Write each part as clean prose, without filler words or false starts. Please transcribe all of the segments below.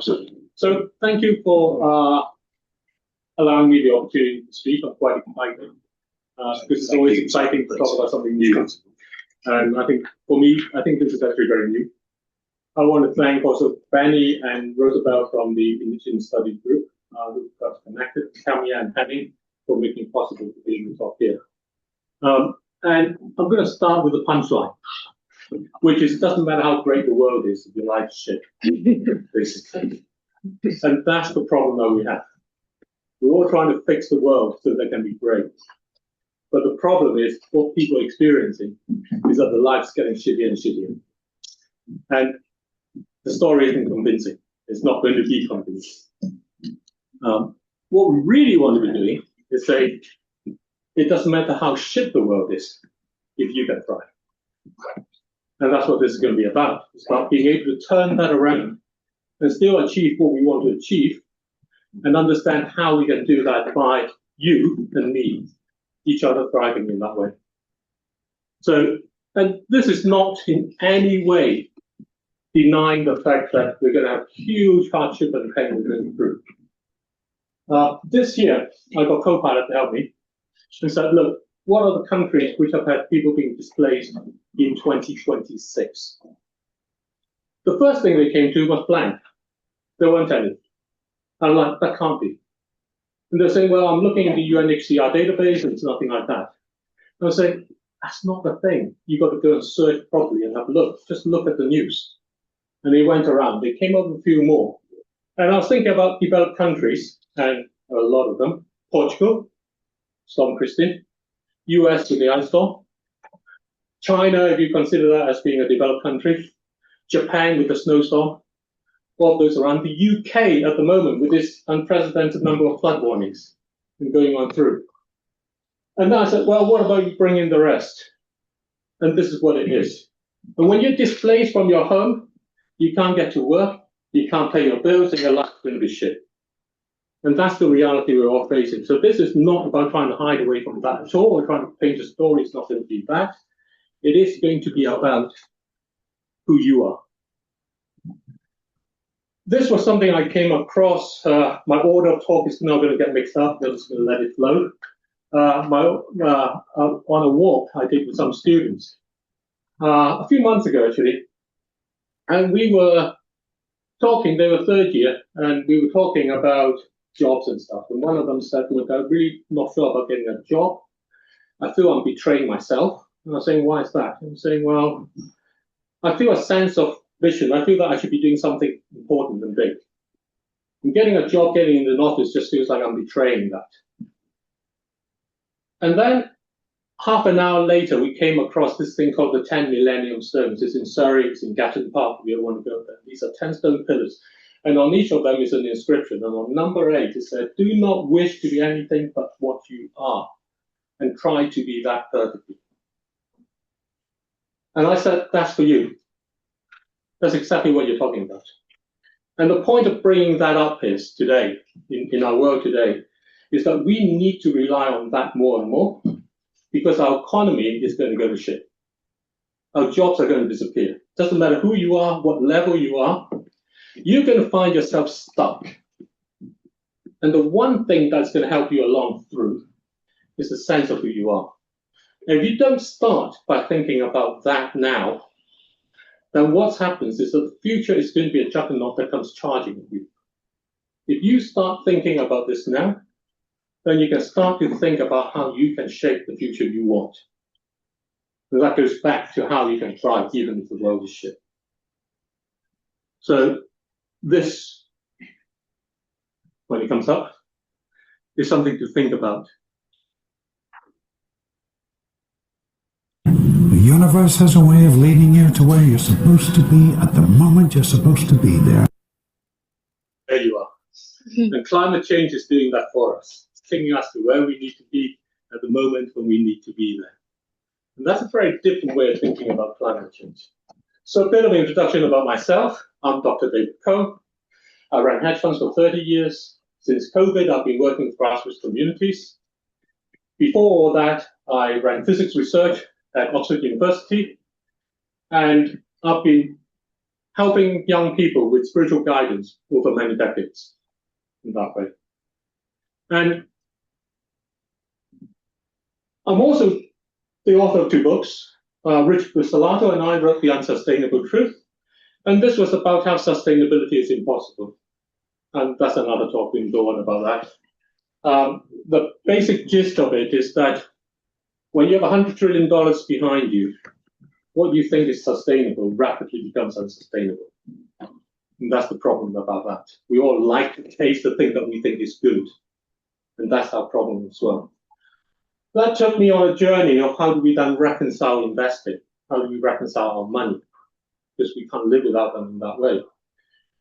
So thank you for allowing me the opportunity to speak. I'm quite excited because it's always exciting to talk about something new. And I think for me, I think this is actually very new. I want to thank also Benny and Rosabelle from the Indigenous Studies Group who got connected, Camilla and Penny, for making it possible to be able to talk here. And I'm going to start with the punchline, which is it doesn't matter how great the world is if your life's shit, basically. And that's the problem that we have. We're all trying to fix the world so they can be great. But the problem is, what people are experiencing is that the life's getting shittier and shittier. And the story isn't convincing. It's not going to be convincing. What we really want to be doing is say, it doesn't matter how shit the world is, if you can thrive. And that's what this is going to be about. It's about being able to turn that around and still achieve what we want to achieve and understand how we can do that by you and me, each other thriving in that way. So, and this is not in any way denying the fact that we're going to have huge hardship and pain we're going through. This year, I got Copilot to help me and said, look, what are the countries which have had people being displaced in 2026? The first thing they came to was blank. There weren't any. And I'm like, that can't be. And they're saying, well, I'm looking at the UNHCR database and it's nothing like that. And I was saying, that's not the thing. You've got to go and search properly and have a look. Just look at the news. And they went around. They came up with a few more. And I was thinking about developed countries, and a lot of them. Portugal, Storm Christine. US with the ice storm. China, if you consider that as being a developed country. Japan with the snowstorm. All those around. The UK at the moment with this unprecedented number of flood warnings and going on through. And then I said, well, what about you bring in the rest? And this is what it is. And when you're displaced from your home, you can't get to work, you can't pay your bills, and your life's going to be shit. And that's the reality we're all facing. So this is not about trying to hide away from that at all. We're trying to paint a story. It's not going to be that. It is going to be about who you are. This was something I came across. My order of talk is now going to get mixed up. I'm just going to let it flow. On a walk I did with some students a few months ago, actually. And we were talking, they were third year, and we were talking about jobs and stuff. And one of them said, look, I'm really not sure about getting a job. I feel I'm betraying myself. And I was saying, why is that? I'm saying, well, I feel a sense of vision. I feel that I should be doing something important and big. And getting a job, getting in an office just feels like I'm betraying that. And then half an hour later, we came across this thing called the 10 Millennium Stones. It's in Surrey, it's in Gatton Park, if you don't want to go there. These are 10 stone pillars. And on each of them is an inscription. And on number 8, it said, do not wish to be anything but what you are. And try to be that perfectly. And I said, that's for you. That's exactly what you're talking about. And the point of bringing that up is today, in our world today, is that we need to rely on that more and more because our economy is going to go to shit. Our jobs are going to disappear. Doesn't matter who you are, what level you are, you're going to find yourself stuck. And the one thing that's going to help you along through is the sense of who you are. And if you don't start by thinking about that now, then what happens is that the future is going to be a juggernaut that comes charging at you. If you start thinking about this now, then you can start to think about how you can shape the future you want. And that goes back to how you can thrive even if the world is shit. So this, when it comes up, is something to think about. The universe has a way of leading you to where you're supposed to be at the moment you're supposed to be there. There you are. And climate change is doing that for us. It's taking us to where we need to be at the moment when we need to be there. And that's a very different way of thinking about climate change. So a bit of an introduction about myself. I'm Dr. David Coe. I ran hedge funds for 30 years. Since COVID, I've been working with grassroots communities. Before all that, I ran physics research at Oxford University. And I've been helping young people with spiritual guidance over many decades in that way. And I'm also the author of 2 books. Rich Busolato and I wrote The Unsustainable Truth. And this was about how sustainability is impossible. And that's another talk, we can go on about that. The basic gist of it is that when you have $100 trillion behind you, what you think is sustainable rapidly becomes unsustainable. And that's the problem about that. We all like to taste the thing that we think is good. And that's our problem as well. That took me on a journey of how do we then reconcile investing? How do we reconcile our money? Because we can't live without them in that way.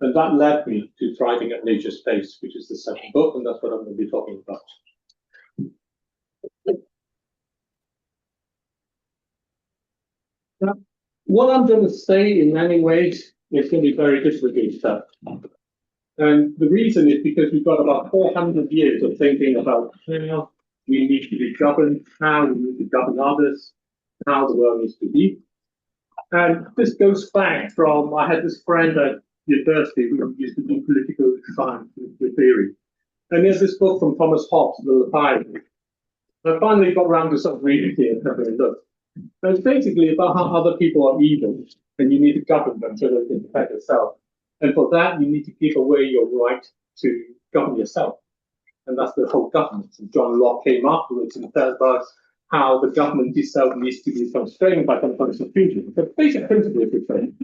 And that led me to Thriving at Nature's Pace, which is the second book, and that's what I'm going to be talking about. Now, what I'm going to say in many ways is going to be very difficult stuff. And the reason is because we've got about 400 years of thinking about how we need to be governed, how we need to govern others, how the world needs to be. And this goes back from, I had this friend at university who used to do political science theory. And there's this book from Thomas Hobbes, The Leviathan. I finally got around to sort of reading it and having a look. And it's basically about how other people are evil, and you need to govern them so that they can protect yourself. And for that, you need to give away your right to govern yourself. And that's the whole government. And John Locke came afterwards and said about how the government itself needs to be constrained by some constitution. The basic principle is the same.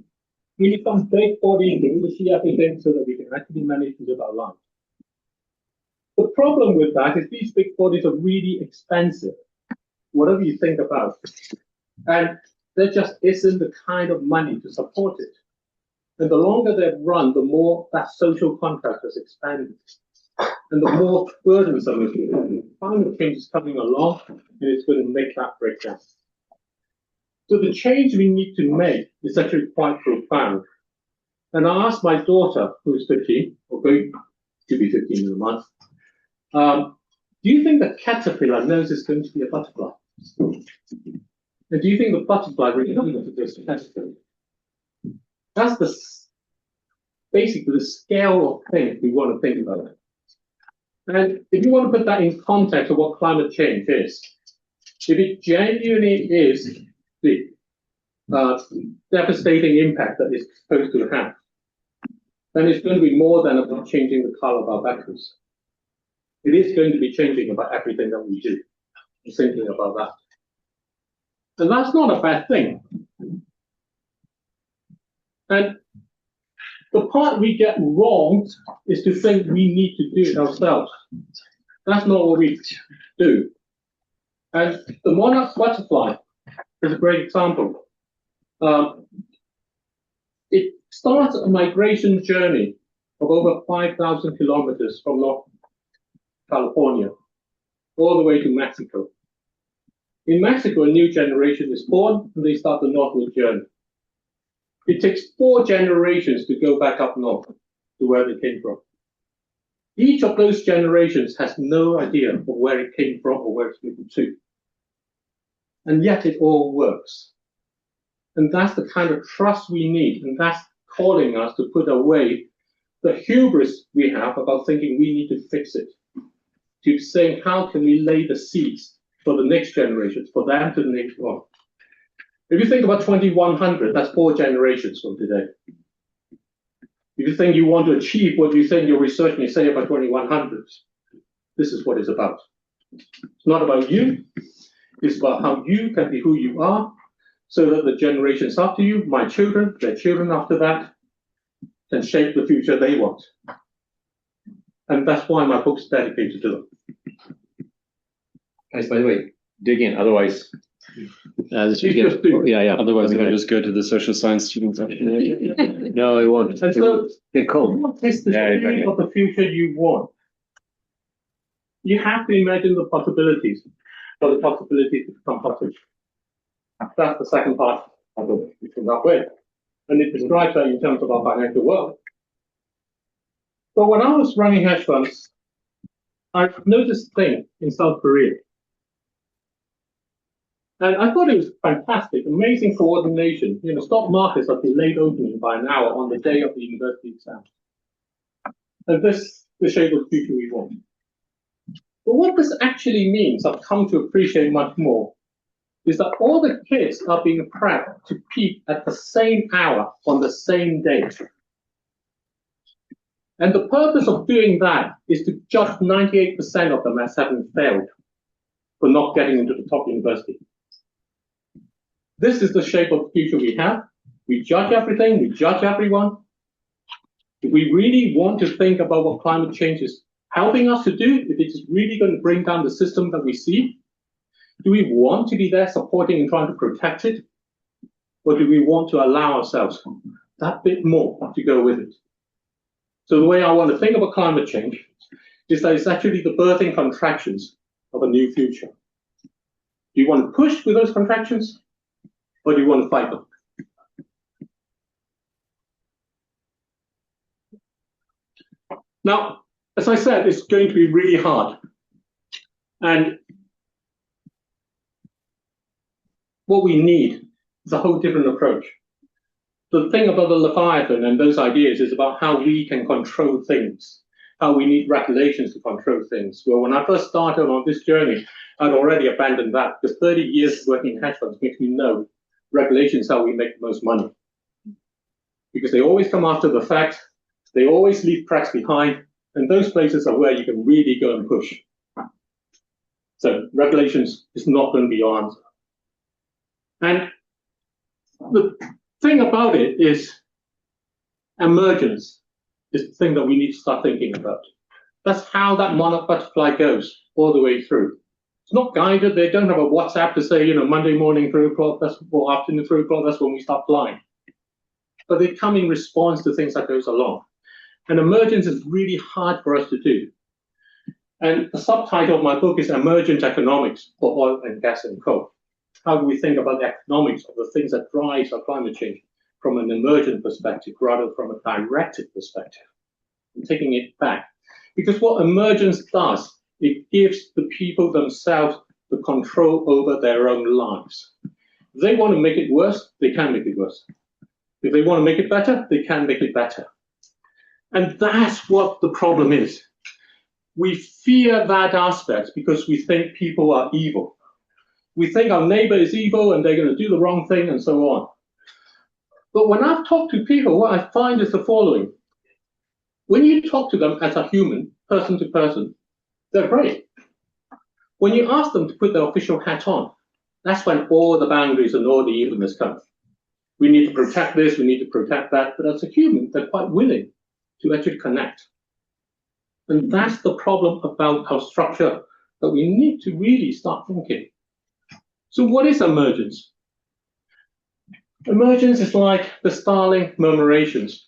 We need some big body to oversee everything so that we can actually manage to live our lives. The problem with that is these big bodies are really expensive, whatever you think about it. And there just isn't the kind of money to support it. And the longer they've run, the more that social contract has expanded. And the more burdensome it is. Climate change is coming along, and it's going to make that break down. So the change we need to make is actually quite profound. And I asked my daughter, who is 15, or going to be 15 in a month, do you think the caterpillar knows it's going to be a butterfly? And do you think the butterfly really knows that there's a caterpillar? That's basically the scale of things we want to think about it. And if you want to put that in context of what climate change is, if it genuinely is the devastating impact that it's supposed to have, then it's going to be more than about changing the color of our batteries. It is going to be changing about everything that we do, thinking about that. And that's not a bad thing. And the part we get wrong is to think we need to do it ourselves. That's not what we do. And the monarch butterfly is a great example. It starts a migration journey of over 5,000 kilometers from North California all the way to Mexico. In Mexico, a new generation is born, and they start the northward journey. It takes 4 generations to go back up north to where they came from. Each of those generations has no idea of where it came from or where it's moving to. And yet it all works. And that's the kind of trust we need, and that's calling us to put away the hubris we have about thinking we need to fix it, to saying how can we lay the seeds for the next generations, for them to the next one. If you think about 2100, that's 4 generations from today. If you think you want to achieve what you think your research may say about 2100, this is what it's about. It's not about you. It's about how you can be who you are, so that the generations after you, my children, their children after that, can shape the future they want. And that's why my book's dedicated to them. Guys, by the way, dig in, otherwise. Otherwise, Otherwise, we're going to just go to the social science students. No, it won't. And so, get cold. what is the shape of the future you want? You have to imagine the possibilities for the possibilities to become possible. That's the second part of the book we come up with. And it describes that in terms of our financial world. But when I was running hedge funds, I noticed a thing in South Korea. And I thought it was fantastic, amazing coordination. You know, stock markets are delayed opening by an hour on the day of the university exam. And this is the shape of the future we want. But what this actually means, I've come to appreciate much more, is that all the kids are being prepped to peak at the same hour on the same day. And the purpose of doing that is to judge 98% of them as having failed for not getting into the top university. This is the shape of the future we have. We judge everything, we judge everyone. If we really want to think about what climate change is helping us to do, if it's really going to bring down the system that we see, do we want to be there supporting and trying to protect it? Or do we want to allow ourselves that bit more to go with it? So the way I want to think about climate change is that it's actually the birthing contractions of a new future. Do you want to push with those contractions, or do you want to fight them? Now, as I said, it's going to be really hard. And what we need is a whole different approach. The thing about the Leviathan and those ideas is about how we can control things, how we need regulations to control things. Well, when I first started on this journey, I'd already abandoned that because 30 years working in hedge funds makes me know regulations how we make the most money. Because they always come after the fact, they always leave cracks behind, and those places are where you can really go and push. So regulations is not going to be your answer. And the thing about it is emergence is the thing that we need to start thinking about. That's how that monarch butterfly goes all the way through. It's not guided. They don't have a WhatsApp to say, you know, Monday morning, 3 o'clock, or afternoon, 3 o'clock, that's when we start flying. But they come in response to things that goes along. And emergence is really hard for us to do. And the subtitle of my book is Emergent Economics for Oil and Gas and Coal. How do we think about the economics of the things that drives our climate change from an emergent perspective rather than from a directed perspective? And taking it back. Because what emergence does, it gives the people themselves the control over their own lives. If they want to make it worse, they can make it worse. If they want to make it better, they can make it better. And that's what the problem is. We fear that aspect because we think people are evil. We think our neighbor is evil and they're going to do the wrong thing and so on. But when I've talked to people, what I find is the following. When you talk to them as a human, person to person, they're great. When you ask them to put their official hat on, that's when all the boundaries and all the evilness come. We need to protect this, we need to protect that. But as a human, they're quite willing to actually connect. And that's the problem about our structure that we need to really start thinking. So what is emergence? Emergence is like the starling murmurations.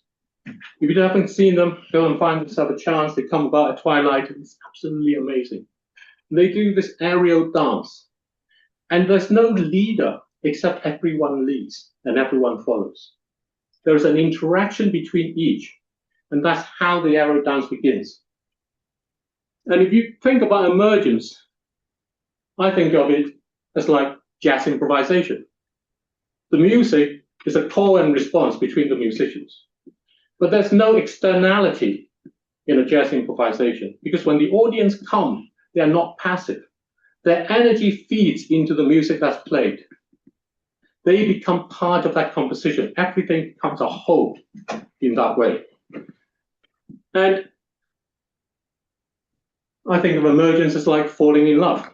If you haven't seen them, go and find yourself a chance. They come about at twilight. It's absolutely amazing. They do this aerial dance. And there's no leader except everyone leads and everyone follows. There's an interaction between each. And that's how the aerial dance begins. And if you think about emergence, I think of it as like jazz improvisation. The music is a call and response between the musicians. But there's no externality in a jazz improvisation because when the audience come, they are not passive. Their energy feeds into the music that's played. They become part of that composition. Everything becomes a whole in that way. And I think of emergence as like falling in love.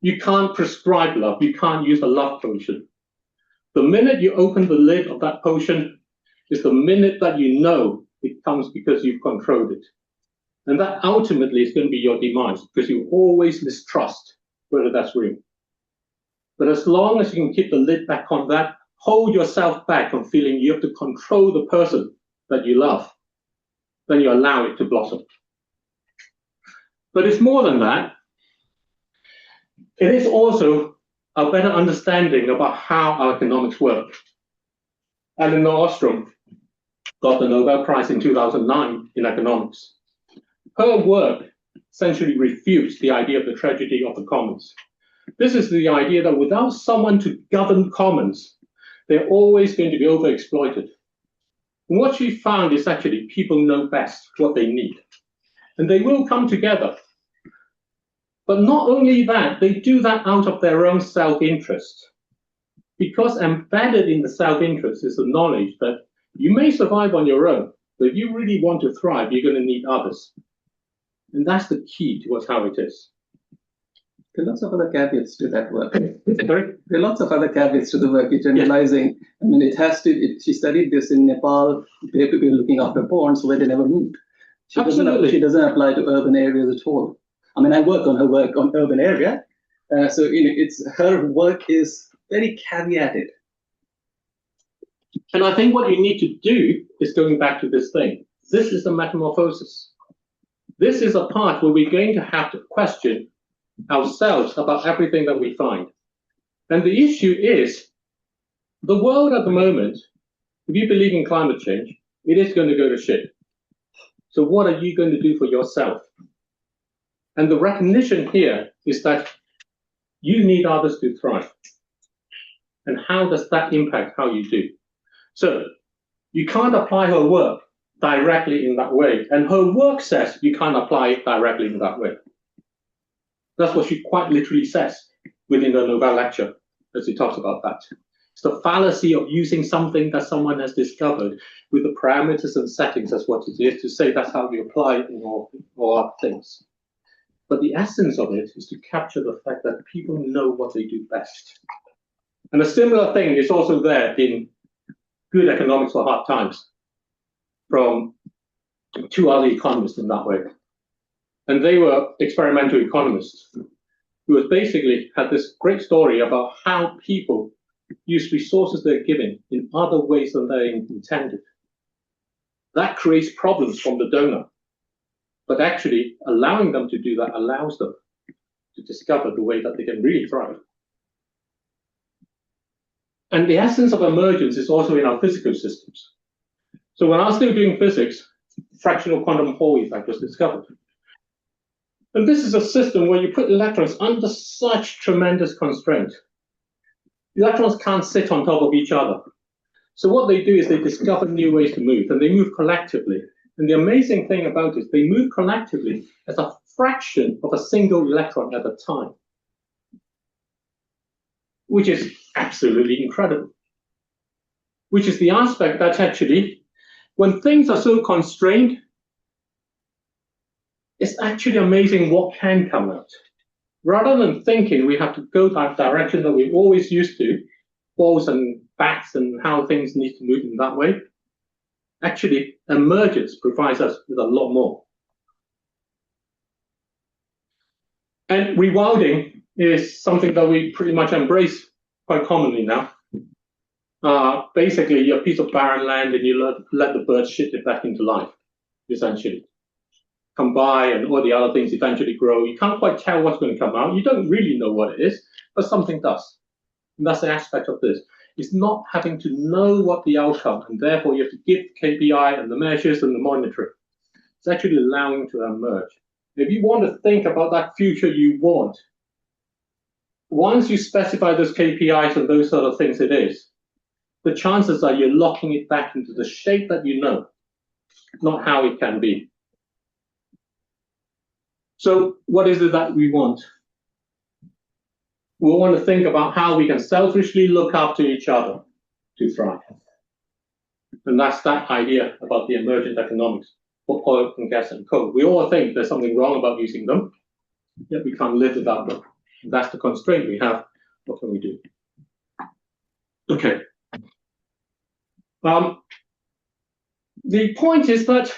You can't prescribe love. You can't use a love potion. The minute you open the lid of that potion is the minute that you know it comes because you've controlled it. And that ultimately is going to be your demise because you always mistrust whether that's real. But as long as you can keep the lid back on that, hold yourself back from feeling you have to control the person that you love, then you allow it to blossom. But it's more than that. It is also a better understanding about how our economics work. Elinor Ostrom got the Nobel Prize in 2009 in economics. Her work essentially refutes the idea of the tragedy of the commons. This is the idea that without someone to govern commons, they're always going to be overexploited. And what she found is actually people know best what they need. And they will come together. But not only that, they do that out of their own self-interest. Because embedded in the self-interest is the knowledge that you may survive on your own, but if you really want to thrive, you're going to need others. And that's the key towards how it is. There are lots of other caveats to that work. Sorry? There are lots of other caveats to the work. You're generalizing. I mean, she studied this in Nepal. People were looking after ponds where they never moved. She doesn't apply to urban areas at all. I mean, I work on her work on urban area. So, it's her work is very caveated. And I think what you need to do is going back to this thing. This is the metamorphosis. This is a part where we're going to have to question ourselves about everything that we find. And the issue is, the world at the moment, if you believe in climate change, it is going to go to shit. So what are you going to do for yourself? And the recognition here is that you need others to thrive. And how does that impact how you do? So you can't apply her work directly in that way. And her work says you can't apply it directly in that way. That's what she quite literally says within the Nobel lecture, as she talks about that. It's the fallacy of using something that someone has discovered with the parameters and settings as what it is, to say that's how you apply it in all other things. But the essence of it is to capture the fact that people know what they do best. And a similar thing is also there in Good Economics for Hard Times from two other economists in that way. And they were experimental economists who basically had this great story about how people use resources they're given in other ways than they intended. That creates problems from the donor. But actually allowing them to do that allows them to discover the way that they can really thrive. And the essence of emergence is also in our physical systems. So when I was still doing physics, fractional quantum Hall effect was discovered. And this is a system where you put electrons under such tremendous constraint. Electrons can't sit on top of each other. So what they do is they discover new ways to move, and they move collectively. And the amazing thing about it is they move collectively as a fraction of a single electron at a time, which is absolutely incredible. Which is the aspect that actually, when things are so constrained, it's actually amazing what can come out. Rather than thinking we have to go that direction that we've always used to, balls and bats and how things need to move in that way, actually emergence provides us with a lot more. And rewilding is something that we pretty much embrace quite commonly now. Basically, you're a piece of barren land and you let the birds shit it back into life, essentially. Come by and all the other things eventually grow. You can't quite tell what's going to come out. You don't really know what it is, but something does. And that's the aspect of this. It's not having to know what the outcome, and therefore you have to give KPI and the measures and the monitoring. It's actually allowing to emerge. If you want to think about that future you want, once you specify those KPIs and those sort of things it is, the chances are you're locking it back into the shape that you know, not how it can be. So what is it that we want? We want to think about how we can selfishly look after each other to thrive. And that's that idea about the emergent economics for oil and gas and coal. We all think there's something wrong about using them, yet we can't live without them. And that's the constraint we have. What can we do? Okay. The point is that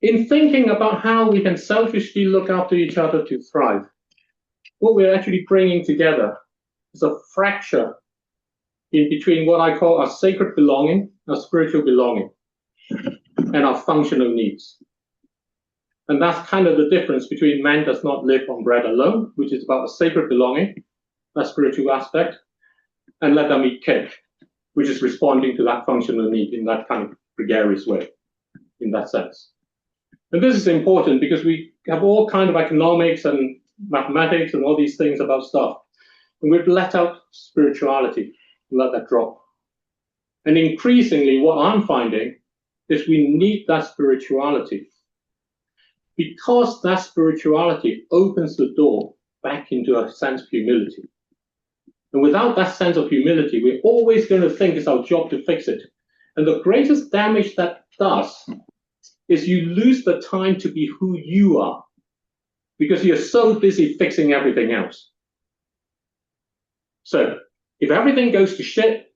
in thinking about how we can selfishly look after each other to thrive, what we're actually bringing together is a fracture in between what I call our sacred belonging, our spiritual belonging, and our functional needs. And that's kind of the difference between man does not live on bread alone, which is about a sacred belonging, that spiritual aspect, and let them eat cake, which is responding to that functional need in that kind of gregarious way, in that sense. And this is important because we have all kind of economics and mathematics and all these things about stuff. And we've let out spirituality, let that drop. And increasingly, what I'm finding is we need that spirituality, because that spirituality opens the door back into a sense of humility. And without that sense of humility, we're always going to think it's our job to fix it. And the greatest damage that does is you lose the time to be who you are, because you're so busy fixing everything else. So if everything goes to shit,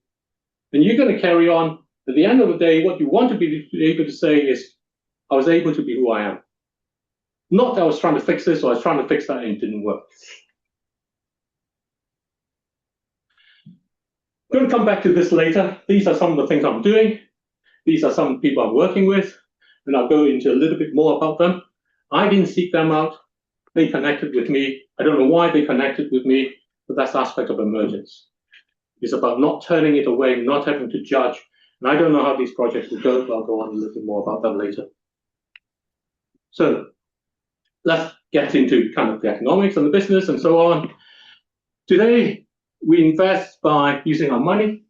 then you're going to carry on. At the end of the day, what you want to be able to say is, I was able to be who I am. Not that I was trying to fix this, or I was trying to fix that and it didn't work. I'm going to come back to this later. These are some of the things I'm doing. These are some people I'm working with, and I'll go into a little bit more about them. I didn't seek them out. They connected with me. I don't know why they connected with me, but that's the aspect of emergence. It's about not turning it away, not having to judge. And I don't know how these projects will go, but I'll go on a little bit more about that later. So let's get into kind of the economics and the business and so on. Today, we invest by using our money.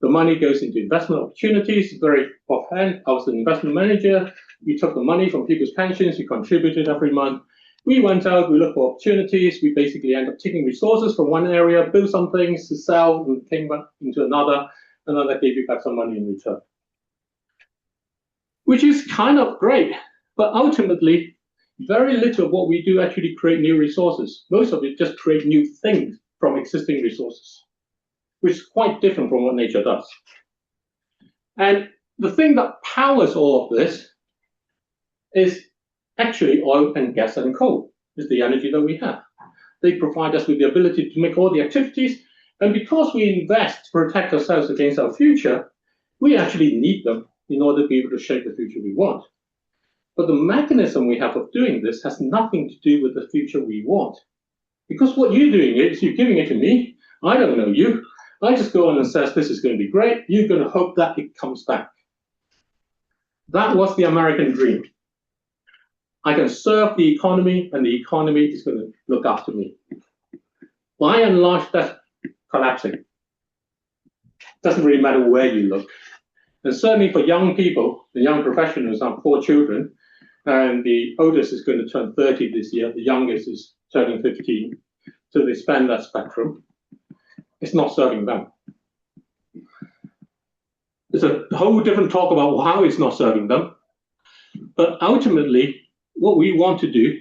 The money goes into investment opportunities. Very offhand, I was an investment manager. We took the money from people's pensions. We contributed every month. We went out, we looked for opportunities. We basically end up taking resources from one area, build some things to sell, and came back into another, and then that gave you back some money in return. Which is kind of great, but ultimately, very little of what we do actually create new resources. Most of it just create new things from existing resources, which is quite different from what nature does. And the thing that powers all of this is actually oil and gas and coal, is the energy that we have. They provide us with the ability to make all the activities, and because we invest to protect ourselves against our future, we actually need them in order to be able to shape the future we want. But the mechanism we have of doing this has nothing to do with the future we want. Because what you're doing is you're giving it to me. I don't know you. I just go on and says, this is going to be great. You're going to hope that it comes back. That was the American dream. I can serve the economy, and the economy is going to look after me. By and large, that's collapsing. Doesn't really matter where you look. And certainly for young people, the young professionals have 4 children, and the oldest is going to turn 30 this year. The youngest is turning 15. So they span that spectrum. It's not serving them. There's a whole different talk about how it's not serving them. But ultimately, what we want to do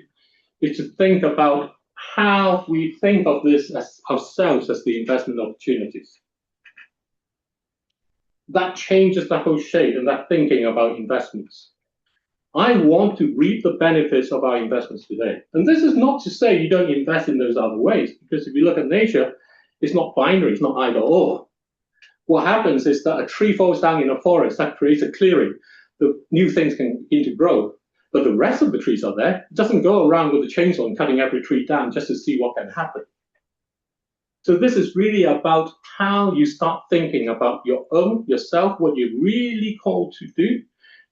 is to think about how we think of this as ourselves as the investment opportunities. That changes the whole shape and that thinking about investments. I want to reap the benefits of our investments today. And this is not to say you don't invest in those other ways, because if you look at nature, it's not binary, it's not either or. What happens is that a tree falls down in a forest, that creates a clearing. The new things can begin to grow. But the rest of the trees are there. It doesn't go around with a chainsaw and cutting every tree down just to see what can happen. So this is really about how you start thinking about your own, yourself, what you're really called to do,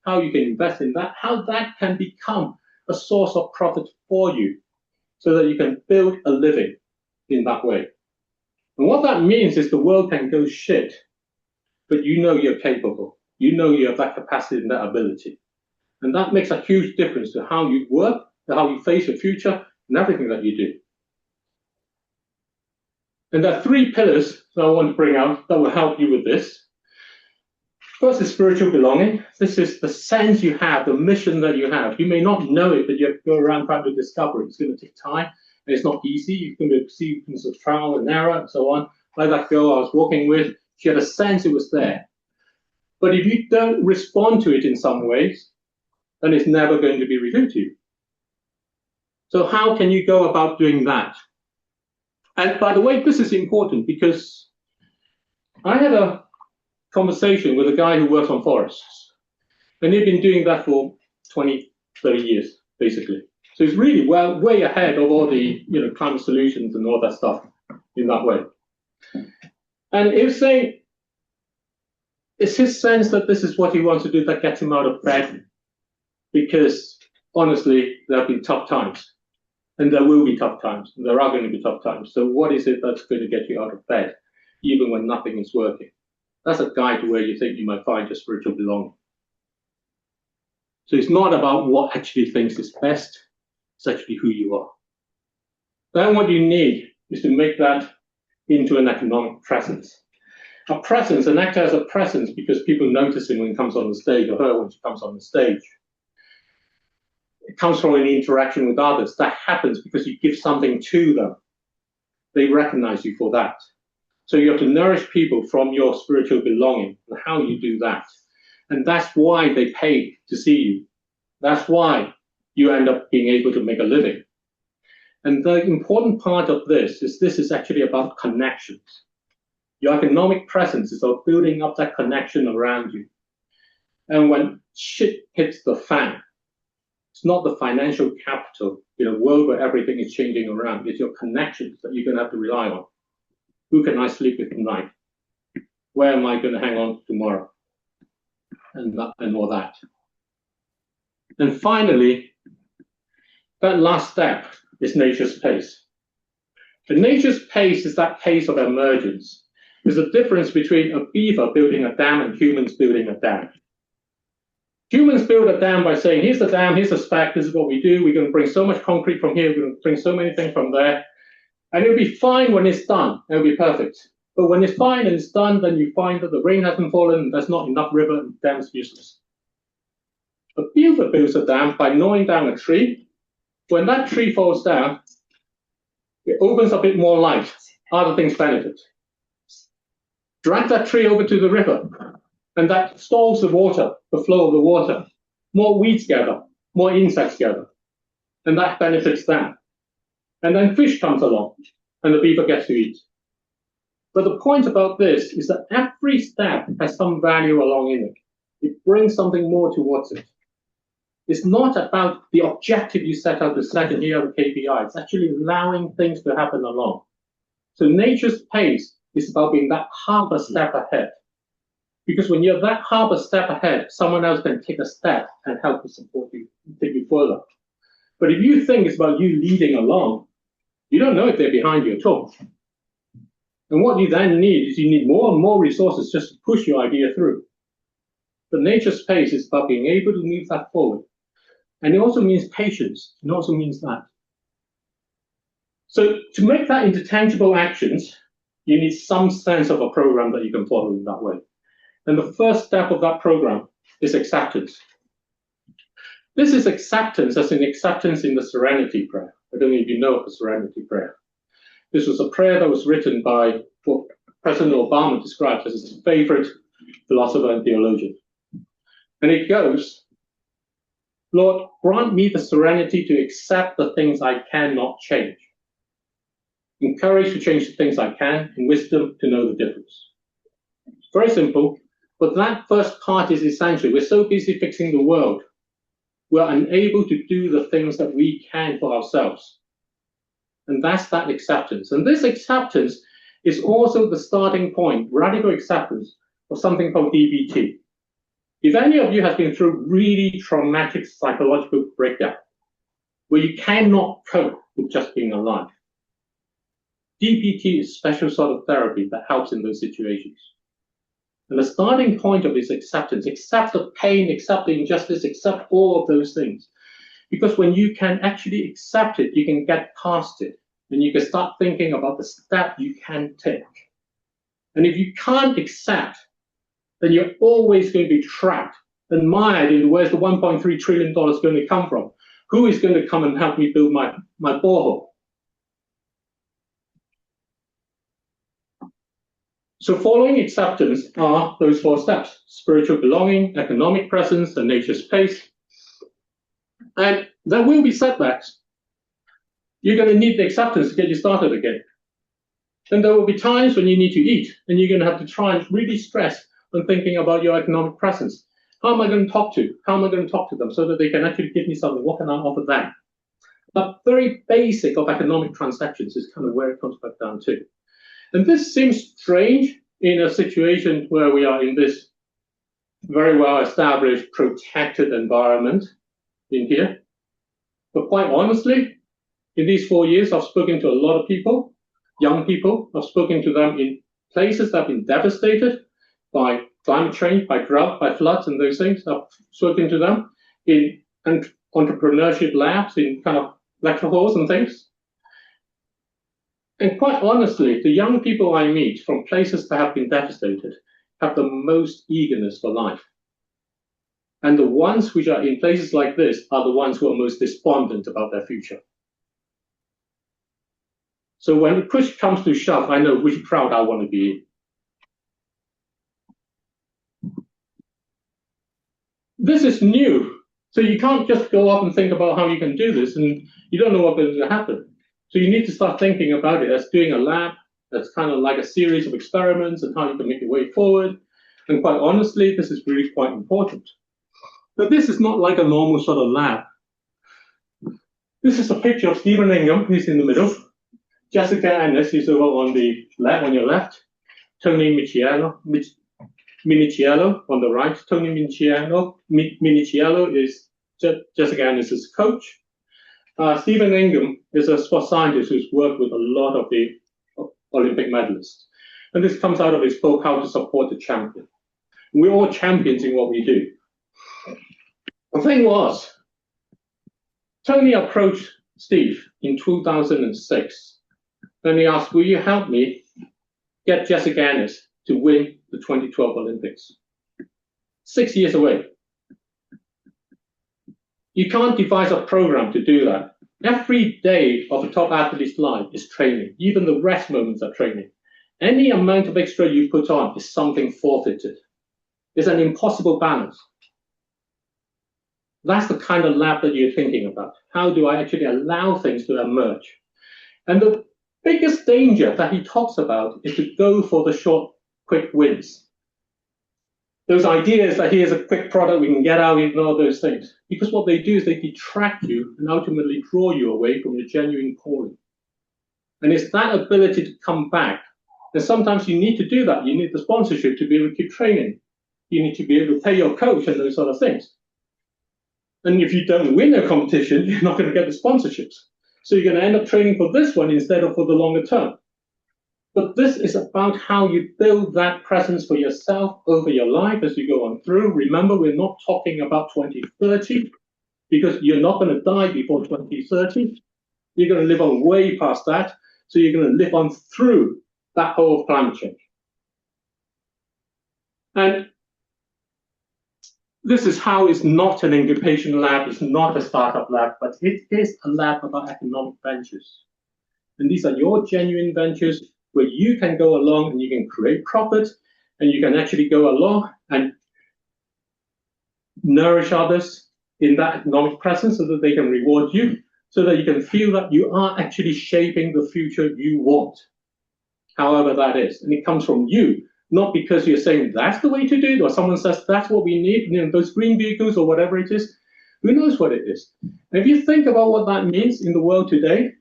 how you can invest in that, how that can become a source of profit for you so that you can build a living in that way. And what that means is the world can go shit, but you know you're capable. You know you have that capacity and that ability. And that makes a huge difference to how you work, to how you face your future, and everything that you do. And there are 3 pillars that I want to bring out that will help you with this. First is spiritual belonging. This is the sense you have, the mission that you have. You may not know it, but you have to go around trying to discover it. It's going to take time, and it's not easy. You're going to see things of trial and error and so on. Like that girl I was walking with, she had a sense it was there. But if you don't respond to it in some ways, then it's never going to be revealed to you. So how can you go about doing that? And by the way, this is important because I had a conversation with a guy who works on forests. And he'd been doing that for 20, 30 years, basically. So he's really way ahead of all the climate solutions and all that stuff in that way. And he was saying, it's his sense that this is what he wants to do that gets him out of bed. Because honestly, there have been tough times. And there will be tough times. There are going to be tough times. So what is it that's going to get you out of bed, even when nothing is working? That's a guide to where you think you might find your spiritual belonging. So it's not about what actually thinks is best. It's actually who you are. Then what you need is to make that into an economic presence. A presence, an actor has a presence because people notice him when he comes on the stage, or her when she comes on the stage. It comes from an interaction with others. That happens because you give something to them. They recognize you for that. So you have to nourish people from your spiritual belonging, and how you do that. And that's why they pay to see you. That's why you end up being able to make a living. And the important part of this is actually about connections. Your economic presence is about building up that connection around you. And when shit hits the fan, it's not the financial capital in a world where everything is changing around. It's your connections that you're going to have to rely on. Who can I sleep with tonight? Where am I going to hang on tomorrow? And all that. And finally, that last step is nature's pace. And nature's pace is that pace of emergence. There's a difference between a beaver building a dam and humans building a dam. Humans build a dam by saying, here's the dam, here's the spec, this is what we do, we're going to bring so much concrete from here, we're going to bring so many things from there, and it'll be fine when it's done, it'll be perfect. But when it's fine and it's done, then you find that the rain hasn't fallen, and there's not enough river, and the dam's useless. A beaver builds a dam by gnawing down a tree. When that tree falls down, it opens a bit more light, other things benefit. Drag that tree over to the river, and that stalls the water, the flow of the water. More weeds gather, more insects gather, and that benefits them. And then fish comes along, and the beaver gets to eat. But the point about this is that every step has some value along in it. It brings something more towards it. It's not about the objective you set out to set, and here are the KPIs. It's actually allowing things to happen along. So nature's pace is about being that half a step ahead. Because when you're that half a step ahead, someone else can take a step and help to support you, take you further. But if you think it's about you leading along, you don't know if they're behind you at all. And what you then need is you need more and more resources just to push your idea through. But nature's pace is about being able to move that forward. And it also means patience. It also means that. So to make that into tangible actions, you need some sense of a program that you can follow in that way. And the first step of that program is acceptance. This is acceptance as in acceptance in the Serenity Prayer. I don't know if you know of the Serenity Prayer. This was a prayer that was written by what President Obama described as his favorite philosopher and theologian. And it goes, Lord, grant me the serenity to accept the things I cannot change. Courage to change the things I can, and wisdom to know the difference. Very simple, but that first part is essential. We're so busy fixing the world, we're unable to do the things that we can for ourselves. And that's that acceptance. And this acceptance is also the starting point, radical acceptance, of something called DBT. If any of you have been through really traumatic psychological breakdown, where you cannot cope with just being alive, DBT is a special sort of therapy that helps in those situations. And the starting point of this acceptance, accept the pain, accept the injustice, accept all of those things. Because when you can actually accept it, you can get past it. And you can start thinking about the step you can take. And if you can't accept, then you're always going to be trapped and mired into where's the $1.3 trillion going to come from? Who is going to come and help me build my borehole? So following acceptance are those 4 steps: spiritual belonging, economic presence, and nature's pace. And there will be setbacks. You're going to need the acceptance to get you started again. Then there will be times when you need to eat, and you're going to have to try and really stress on thinking about your economic presence. How am I going to talk to? How am I going to talk to them so that they can actually give me something? What can I offer them? But very basic of economic transactions is kind of where it comes back down to. And this seems strange in a situation where we are in this very well-established, protected environment in here. But quite honestly, In these 4 years, I've spoken to a lot of people, young people. I've spoken to them in places that have been devastated by climate change, by drought, by floods and those things. I've spoken to them in entrepreneurship labs, in kind of lecture halls and things. And quite honestly, the young people I meet from places that have been devastated have the most eagerness for life. And the ones which are in places like this are the ones who are most despondent about their future. So when push comes to shove, I know which crowd I want to be in. This is new. So you can't just go up and think about how you can do this, and you don't know what's going to happen. So you need to start thinking about it as doing a lab that's kind of like a series of experiments and how you can make your way forward. And quite honestly, this is really quite important. But this is not like a normal sort of lab. This is a picture of Stephen Ingham, who's in the middle. Jessica Ennis is over on the left, on your left. Tony Minichiello on the right. Tony Minichiello is Jessica Ennis's coach. Stephen Ingham is a sports scientist who's worked with a lot of the Olympic medalists. And this comes out of his book, How to Support the Champion. We're all champions in what we do. The thing was, Tony approached Steve in 2006, and he asked, will you help me get Jessica Ennis to win the 2012 Olympics? 6 years away. You can't devise a program to do that. Every day of a top athlete's life is training. Even the rest moments are training. Any amount of extra you put on is something forfeited. It's an impossible balance. That's the kind of lab that you're thinking about. How do I actually allow things to emerge? And the biggest danger that he talks about is to go for the short, quick wins. Those ideas that here's a quick product, we can get out and all those things. Because what they do is they detract you and ultimately draw you away from your genuine calling. And it's that ability to come back. And sometimes you need to do that. You need the sponsorship to be able to keep training. You need to be able to pay your coach and those sort of things. And if you don't win a competition, you're not going to get the sponsorships. So you're going to end up training for this one instead of for the longer term. But this is about how you build that presence for yourself over your life as you go on through. Remember, we're not talking about 2030, because you're not going to die before 2030. You're going to live on way past that. So you're going to live on through that whole climate change. And this is how it's not an incubation lab, it's not a startup lab, but it is a lab about economic ventures. And these are your genuine ventures where you can go along and you can create profit, and you can actually go along and nourish others in that economic presence so that they can reward you, so that you can feel that you are actually shaping the future you want, however that is. And it comes from you. Not because you're saying that's the way to do it, or someone says that's what we need, those green vehicles or whatever it is. Who knows what it is? And if you think about what that means in the world today,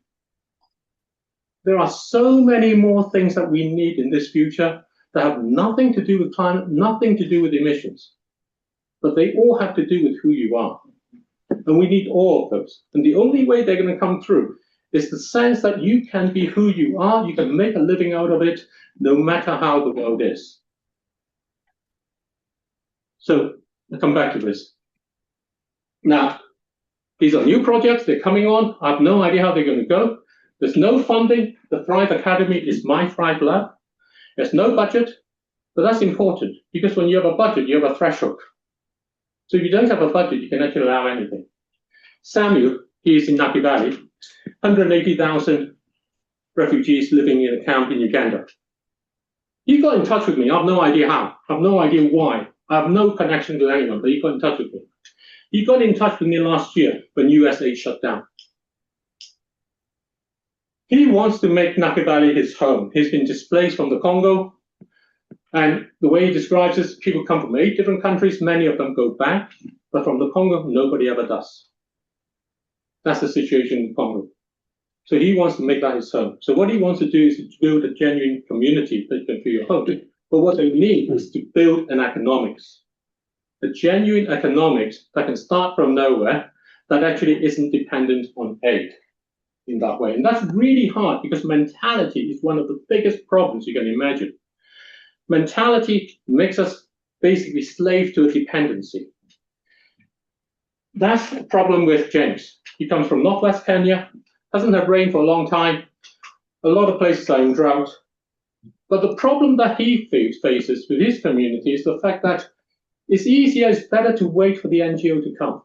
there are so many more things that we need in this future that have nothing to do with climate, nothing to do with emissions. But they all have to do with who you are. And we need all of those. And the only way they're going to come through is the sense that you can be who you are, you can make a living out of it, no matter how the world is. So I'll come back to this. Now, these are new projects, they're coming on. I have no idea how they're going to go. There's no funding. The Thrive Academy is my Thrive Lab. There's no budget, but that's important because when you have a budget, you have a threshold. So if you don't have a budget, you can actually allow anything. Samuel, he's in Naki Valley, 180,000 refugees living in a camp in Uganda. He got in touch with me. I have no idea how. I have no idea why. I have no connection with anyone, but he got in touch with me. He got in touch with me last year when USAID shut down. He wants to make Naki Valley his home. He's been displaced from the Congo. And the way he describes this, people come from 8 different countries. Many of them go back. But from the Congo, nobody ever does. That's the situation in Congo. So he wants to make that his home. So what he wants to do is to build a genuine community that you can feel your home. But what they need is to build an economics. A genuine economics that can start from nowhere, that actually isn't dependent on aid. in that way. And that's really hard because mentality is one of the biggest problems you can imagine. Mentality makes us basically slave to a dependency. That's the problem with James. He comes from northwest Kenya, hasn't had rain for a long time. A lot of places are in drought. But the problem that he faces with his community is the fact that it's easier, it's better to wait for the NGO to come.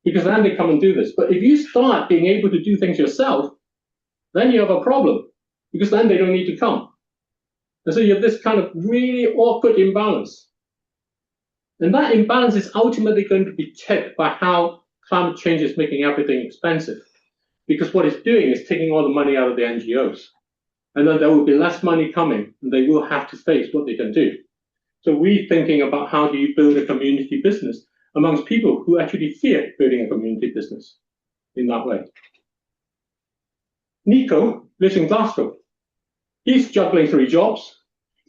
Because then they come and do this. But if you start being able to do things yourself, then you have a problem. Because then they don't need to come. And so you have this kind of really awkward imbalance. And that imbalance is ultimately going to be tipped by how climate change is making everything expensive. Because what it's doing is taking all the money out of the NGOs. And then there will be less money coming, and they will have to face what they can do. So we're thinking about how do you build a community business amongst people who actually fear building a community business in that way. Nico lives in Glasgow. He's juggling 3 jobs.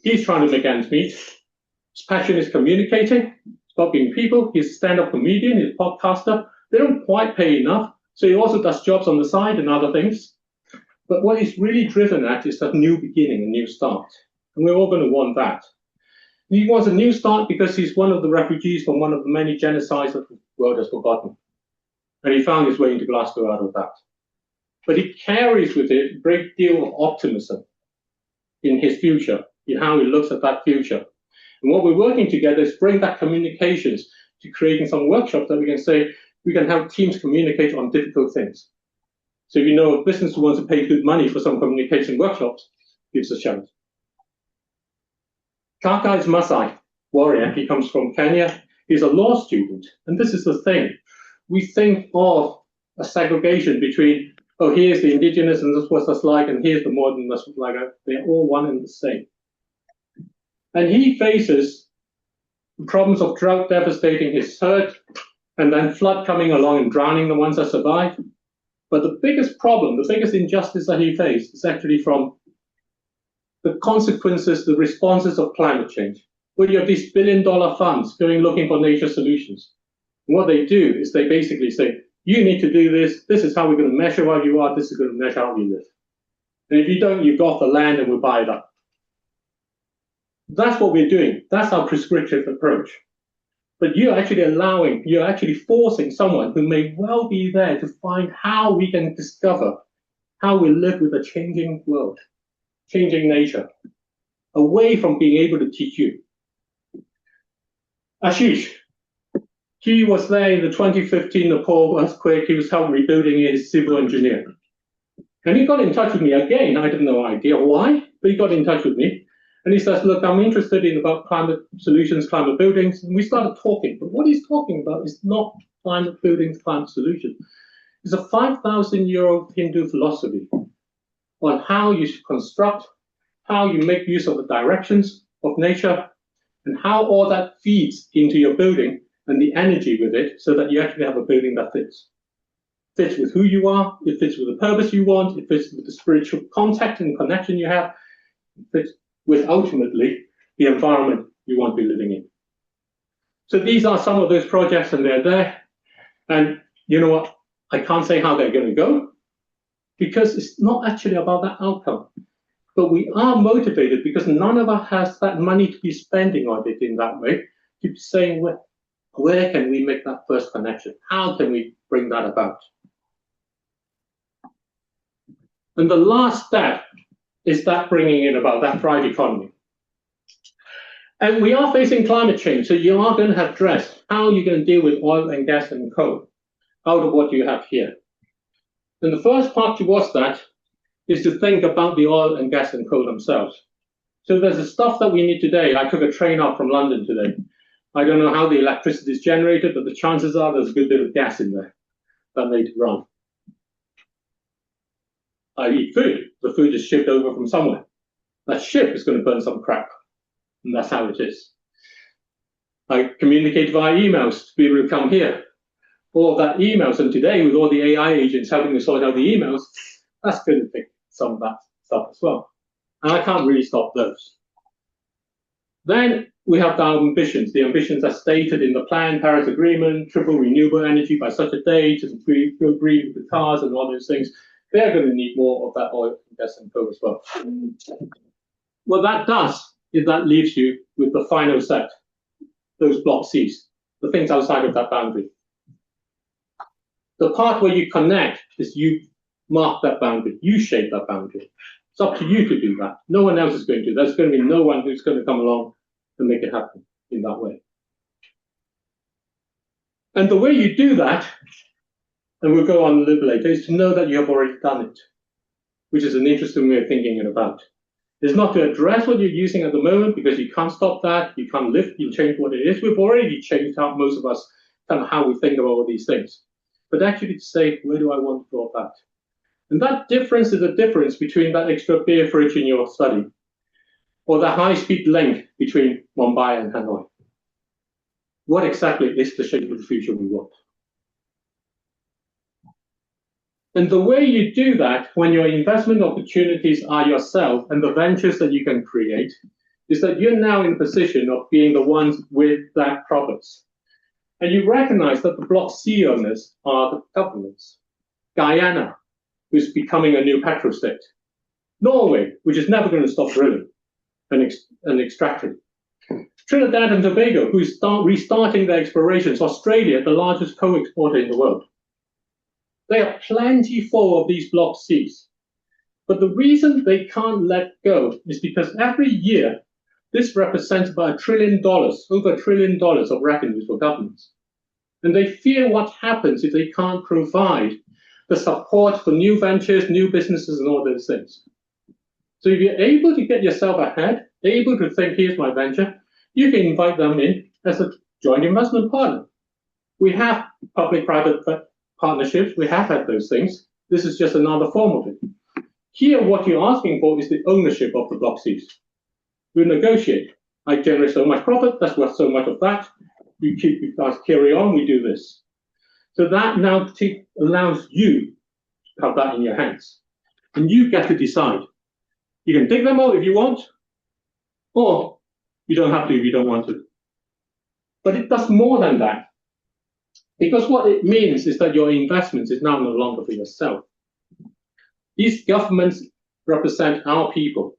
He's trying to make ends meet. His passion is communicating. It's about being people. He's a stand-up comedian. He's a podcaster. They don't quite pay enough. So he also does jobs on the side and other things. But what he's really driven at is that new beginning, a new start. And we're all going to want that. He wants a new start because he's one of the refugees from one of the many genocides that the world has forgotten. And he found his way into Glasgow out of that. But he carries with it a great deal of optimism in his future, in how he looks at that future. And what we're working together is bring that communications to creating some workshops that we can say, we can help teams communicate on difficult things. So if you know a business who wants to pay good money for some communication workshops, give us a shout. Kaka is Masai warrior. He comes from Kenya. He's a law student. And this is the thing. We think of a segregation between, oh, here's the indigenous and this is what that's like, and here's the modern, that's what like. They're all one and the same. And he faces the problems of drought devastating his herd, and then flood coming along and drowning the ones that survive. But the biggest problem, the biggest injustice that he faced is actually from the consequences, the responses of climate change, where you have these billion-dollar funds going looking for nature solutions. And what they do is they basically say, you need to do this, this is how we're going to measure how you are, this is going to measure how you live. And if you don't, you got the land and we'll buy it up. That's what we're doing. That's our prescriptive approach. But you're actually forcing someone who may well be there to find how we can discover how we live with a changing world, changing nature, away from being able to teach you. Ashish, he was there in the 2015 Nepal earthquake. He was helping rebuilding his civil engineer. And he got in touch with me again. I had no idea why, but he got in touch with me. And he says, look, I'm interested in about climate solutions, climate buildings. And we started talking. But what he's talking about is not climate buildings, climate solutions. It's a 5,000-year-old Hindu philosophy on how you construct, how you make use of the directions of nature, and how all that feeds into your building and the energy with it so that you actually have a building that fits. Fits with who you are, it fits with the purpose you want, it fits with the spiritual contact and connection you have, it fits with ultimately the environment you want to be living in. So these are some of those projects and they're there. And you know what? I can't say how they're going to go because it's not actually about that outcome. But we are motivated because none of us has that money to be spending on it in that way, to be saying, where can we make that first connection? How can we bring that about? And the last step is that bringing in about that thrive economy. And we are facing climate change, so you are going to have addressed how you're going to deal with oil and gas and coal out of what you have here. And the first part towards that is to think about the oil and gas and coal themselves. So there's the stuff that we need today. I took a train up from London today. I don't know how the electricity is generated, but the chances are there's a good bit of gas in there that made it run. I eat food. The food is shipped over from somewhere. That ship is going to burn some crap. And that's how it is. I communicate via emails to be able to come here. All of that emails, and today with all the AI agents helping me sort out the emails, that's going to take some of that stuff as well. And I can't really stop those. Then we have our ambitions. The ambitions are stated in the plan, Paris Agreement, triple renewable energy by such a date, and agree with the cars and all those things. They're going to need more of that oil, gas, and coal as well. What that does is that leaves you with the final set, those block Cs, the things outside of that boundary. The part where you connect is you mark that boundary, you shape that boundary. It's up to you to do that. No one else is going to. There's going to be no one who's going to come along and make it happen in that way. And the way you do that, and we'll go on a little later, is to know that you have already done it, which is an interesting way of thinking it about. It's not to address what you're using at the moment, because you can't stop that, you can't lift and change what it is. We've already changed how most of us, kind of how we think about all these things. But actually to say, where do I want to drop that? And that difference is the difference between that extra beer fridge in your study or the high-speed link between Mumbai and Hanoi. What exactly is the shape of the future we want? And the way you do that when your investment opportunities are yourself and the ventures that you can create is that you're now in a position of being the ones with that province. And you recognize that the Block C owners are the governments. Guyana, who's becoming a new petrostate. Norway, which is never going to stop drilling and extracting. Trinidad and Tobago, who's restarting their explorations. Australia, the largest coal exporter in the world. They are plentiful of these Block Cs. But the reason they can't let go is because every year, this represents about $1 trillion, over $1 trillion of revenues for governments. And they fear what happens if they can't provide the support for new ventures, new businesses, and all those things. So if you're able to get yourself ahead, able to think, here's my venture, you can invite them in as a joint investment partner. We have public-private partnerships. We have had those things. This is just another form of it. Here, what you're asking for is the ownership of the Block Cs. We negotiate. I generate so much profit, that's worth so much of that. You guys carry on, we do this. So that now allows you to have that in your hands. And you get to decide. You can take them out if you want, or you don't have to if you don't want to. But it does more than that. Because what it means is that your investments is now no longer for yourself. These governments represent our people.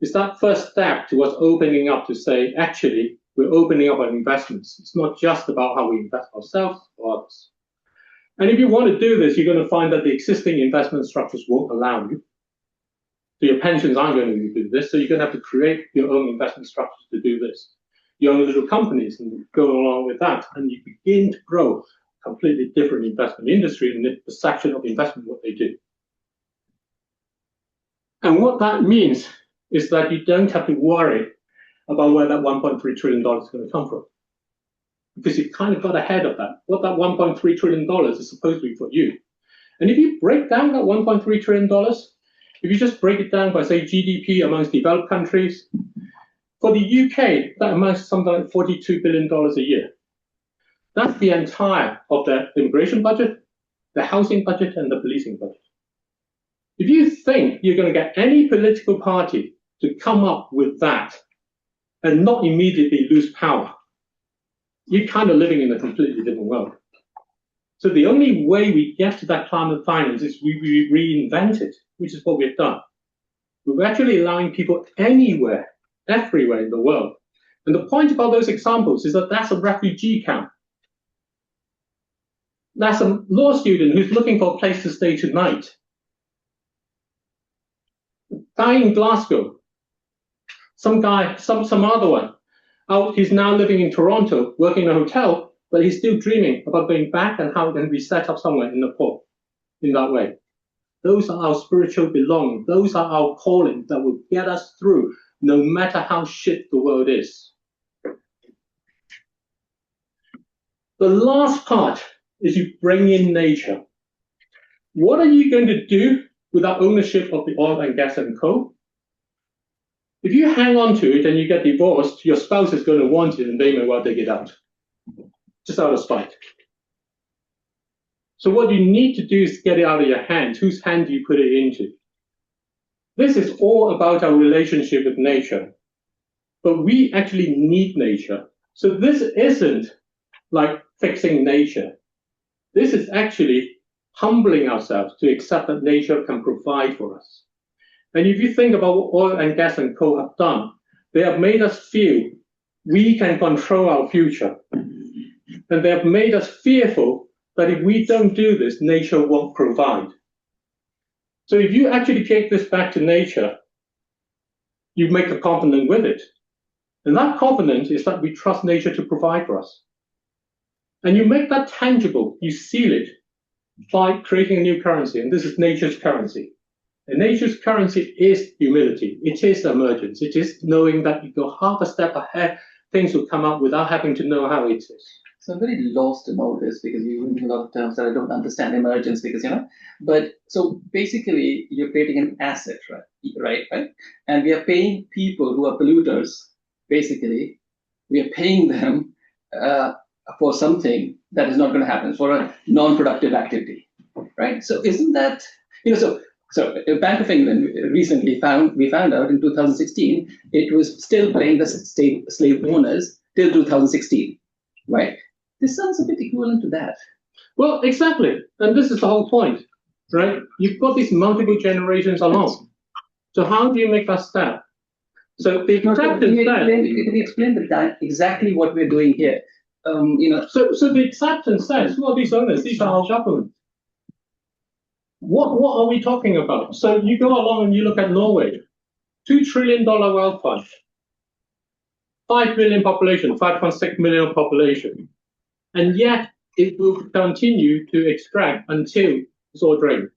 It's that first step towards opening up to say, actually, we're opening up our investments. It's not just about how we invest ourselves or others. And if you want to do this, you're going to find that the existing investment structures won't allow you. So your pensions aren't going to do this, so you're going to have to create your own investment structures to do this. Your own little companies and go along with that, and you begin to grow a completely different investment industry and the perception of investment, what they do. And what that means is that you don't have to worry about where that $1.3 trillion is going to come from. Because you've kind of got ahead of that. What that $1.3 trillion is supposed to be for you. And if you break down that $1.3 trillion, if you just break it down by, say, GDP amongst developed countries, for the UK, that amounts to something like $42 billion a year. That's the entire of their immigration budget, the housing budget, and the policing budget. If you think you're going to get any political party to come up with that and not immediately lose power, you're kind of living in a completely different world. So the only way we get to that climate finance is we reinvent it, which is what we've done. We're actually allowing people anywhere, everywhere in the world. And the point about those examples is that that's a refugee camp. That's a law student who's looking for a place to stay tonight. Guy in Glasgow, some other one. He's now living in Toronto, working in a hotel, but he's still dreaming about going back and how it can be set up somewhere in Nepal in that way. Those are our spiritual belongings. Those are our calling that will get us through no matter how shit the world is. The last part is you bring in nature. What are you going to do with that ownership of the oil and gas and coal? If you hang on to it and you get divorced, your spouse is going to want it and they may well take it out, just out of spite. So what you need to do is get it out of your hands. Whose hand do you put it into? This is all about our relationship with nature. but we actually need nature. So this isn't like fixing nature. This is actually humbling ourselves to accept that nature can provide for us. And if you think about what oil and gas and coal have done, they have made us feel we can control our future. And they have made us fearful that if we don't do this, nature won't provide. So if you actually take this back to nature, you make a covenant with it. And that covenant is that we trust nature to provide for us. And you make that tangible, you seal it by creating a new currency. And this is nature's currency. And nature's currency is humility. It is emergence. It is knowing that you go half a step ahead, things will come up without having to know how it is. So I'm very lost in all this because you use a lot of terms that I don't understand. Emergence, because but so basically you're creating an asset, right? And we are paying people who are polluters. Basically, we are paying them for something that is not going to happen, for a non-productive activity, right? So isn't that So Bank of England recently we found out in 2016 it was still paying the slave owners till 2016, right? This sounds a bit equivalent to that. Well, exactly. And this is the whole point, right? You've got these multiple generations along. So how do you make that step? So the acceptance Can you explain exactly what we're doing here? So the acceptance says, who are these owners? These are our government. What are we talking about? So you go along and you look at Norway, $2 trillion wealth fund, 5 million population, 5.6 million population, and yet it will continue to extract until it's all drained.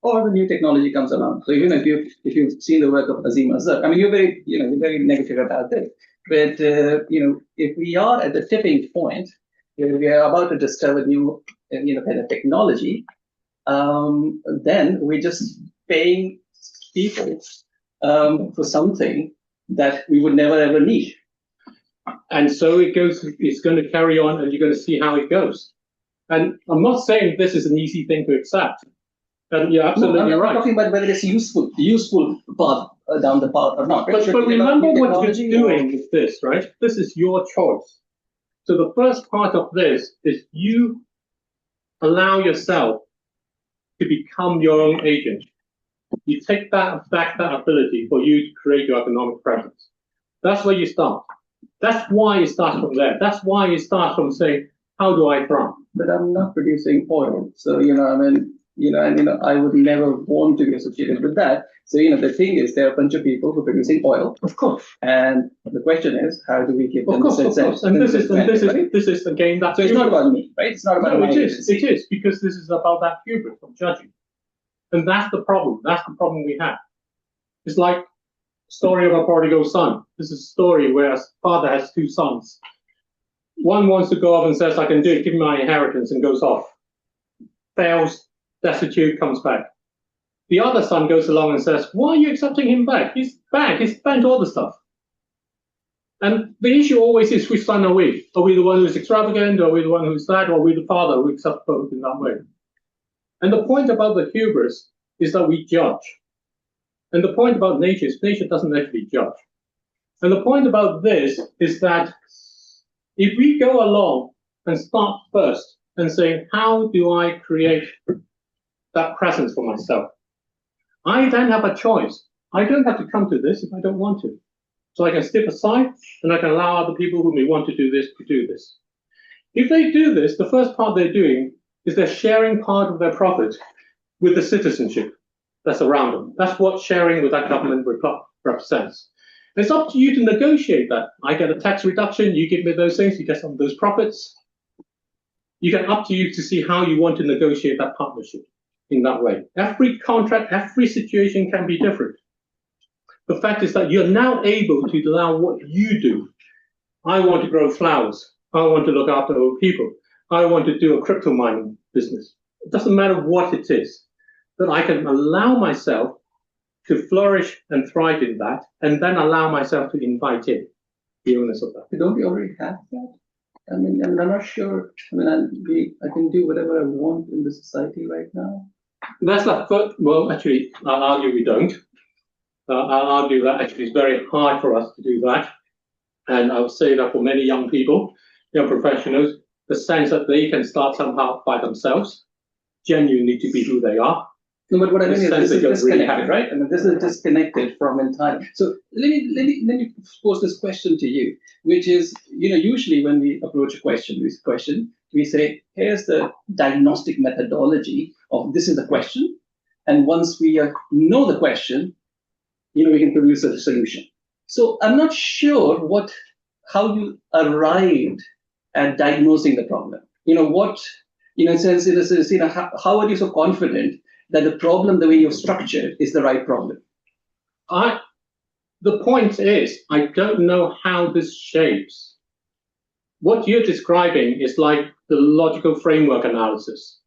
Or the new technology comes along. So even if you've seen the work of Azim Azhar, I mean, you're very negative about this. But if we are at the tipping point, where we are about to discover new kind of technology, then we're just paying people for something that we would never ever need. And so it goes. It's going to carry on, and you're going to see how it goes. And I'm not saying this is an easy thing to accept. And you're absolutely right. I'm talking about whether it's useful path down the path or not. But remember what you're doing with this, right? This is your choice. So the first part of this is you allow yourself to become your own agent. You take back that ability for you to create your economic presence. That's where you start. That's why you start from there. That's why you start from saying, how do I thrive? But I'm not producing oil. So, I would never want to be associated with that. So, the thing is, there are a bunch of people who are producing oil. Of course. And the question is, how do we give them this sense? And this is again that. So it's not about me, right? It's not about it is because this is about that hubris of judging. And that's the problem. That's the problem we have. It's like story of a prodigal son. This is a story where a father has two sons. One wants to go off and says, I can do it, give me my inheritance, and goes off. Fails, destitute, comes back. The other son goes along and says, why are you accepting him back? He's back, he's spent all the stuff. And the issue always is, which son are we? Are we the one who's extravagant? Are we the one who's that? Or are we the father who accepts both in that way? And the point about the hubris is that we judge. And the point about nature is nature doesn't actually judge. And the point about this is that if we go along and start first and say, how do I create that presence for myself? I then have a choice. I don't have to come to this if I don't want to. So I can step aside and I can allow other people who may want to do this to do this. If they do this, the first part they're doing is they're sharing part of their profit with the citizenship that's around them. That's what sharing with that government represents. It's up to you to negotiate that. I get a tax reduction, you give me those things, you get some of those profits. Up to you to see how you want to negotiate that partnership in that way. Every contract, every situation can be different. The fact is that you're now able to allow what you do. I want to grow flowers. I want to look after old people. I want to do a crypto mining business. It doesn't matter what it is, but I can allow myself to flourish and thrive in that, and then allow myself to invite in the owners of that. Don't we already have that? I mean, I'm not sure. I mean, I can do whatever I want in the society right now. That's not good. Well, actually, I'll argue we don't. I'll argue that actually it's very hard for us to do that. And I would say that for many young people, young professionals, the sense that they can start somehow by themselves, genuinely to be who they are. No, but what I mean is this is disconnected, really right? I mean, this is disconnected from entire. So let me pose this question to you, which is, usually when we approach a question, we say, here's the diagnostic methodology of this is the question, and once we know the question, we can produce a solution. So I'm not sure how you arrived at diagnosing the problem. How are you so confident that the problem, the way you're structured, is the right problem? The point is, I don't know how this shapes. What you're describing is like the logical framework analysis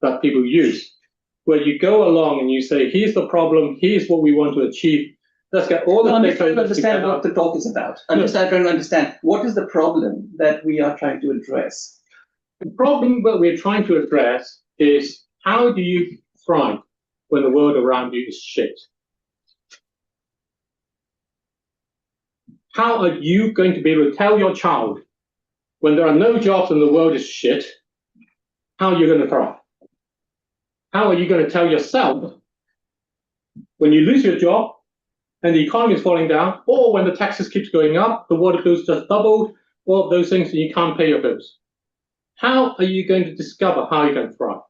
that people use, where you go along and you say, here's the problem, here's what we want to achieve. Let's get all the I'm just trying to understand what the talk is about. I'm just trying to understand what is the problem that we are trying to address. The problem that we're trying to address is, how do you thrive when the world around you is shit? How are you going to be able to tell your child, when there are no jobs and the world is shit, how you're going to thrive? How are you going to tell yourself, when you lose your job and the economy is falling down, or when the taxes keeps going up, the water bills just doubled, all of those things, and you can't pay your bills? How are you going to discover how you're going to thrive?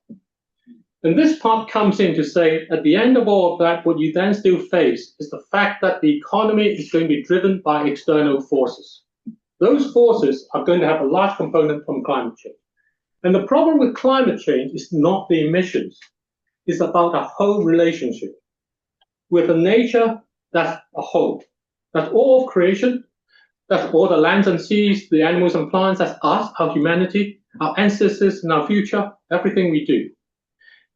And this part comes in to say, at the end of all of that, what you then still face is the fact that the economy is going to be driven by external forces. Those forces are going to have a large component from climate change. And the problem with climate change is not the emissions. It's about a whole relationship with a nature that's a whole. That's all of creation. That's all the lands and seas, the animals and plants. That's us, our humanity, our ancestors, and our future, everything we do.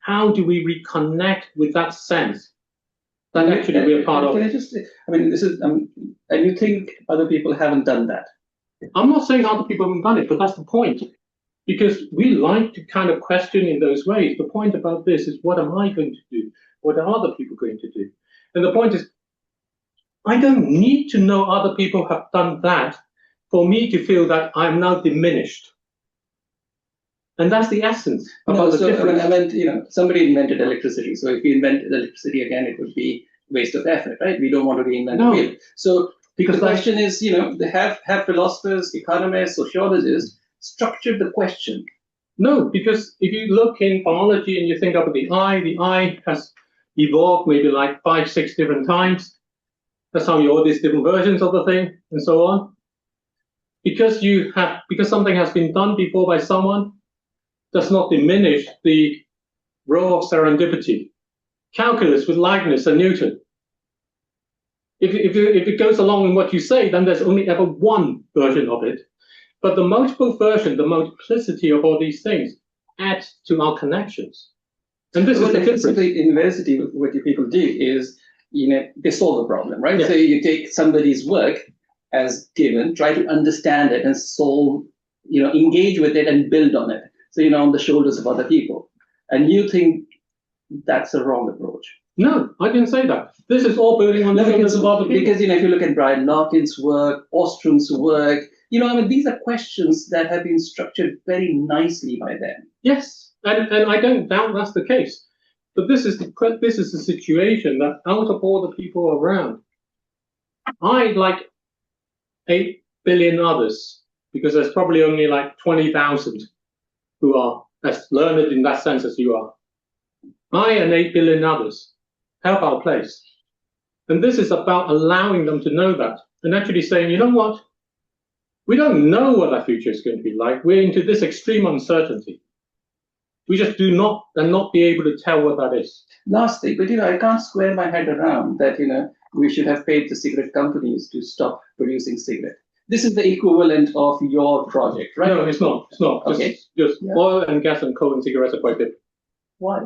How do we reconnect with that sense that actually we're part of? Can I just say, this is, and you think other people haven't done that? I'm not saying other people haven't done it, but that's the point. Because we like to kind of question in those ways. The point about this is, what am I going to do? What are other people going to do? And the point is, I don't need to know other people have done that for me to feel that I'm now diminished. And that's the essence. Somebody invented electricity. So if you invent electricity again, it would be waste of effort, right? We don't want to reinvent the wheel. So because the question is, they have philosophers, economists, sociologists structured the question. No, because if you look in biology and you think about the eye has evolved maybe like 5, 6 different times. That's how you all these different versions of the thing and so on. Because something has been done before by someone, does not diminish the role of serendipity. Calculus with Leibniz and Newton. If it goes along in what you say, then there's only ever one version of it. But the multiple version, the multiplicity of all these things adds to our connections. And this is the difference. The university, what you people do is, they solve a problem, right? Yeah. So you take somebody's work as given, try to understand it and solve, engage with it and build on it. So, on the shoulders of other people. And you think that's a wrong approach? No, I didn't say that. This is all building on the shoulders of other people. Because, if you look at Brian Larkin's work, Ostrom's work, these are questions that have been structured very nicely by them. Yes, and I don't doubt that's the case. But this is the situation that out of all the people around, I, like 8 billion others, because there's probably only like 20,000 who are as learned in that sense as you are. I and 8 billion others have our place. And this is about allowing them to know that and actually saying, you know what? We don't know what our future is going to be like. We're into this extreme uncertainty. We just do not be able to tell what that is. Lastly, but I can't square my head around that, we should have paid the cigarette companies to stop producing cigarettes. This is the equivalent of your project, right? No, it's not. It's not. Okay. Just oil and gas and coal and cigarettes are quite different. Why?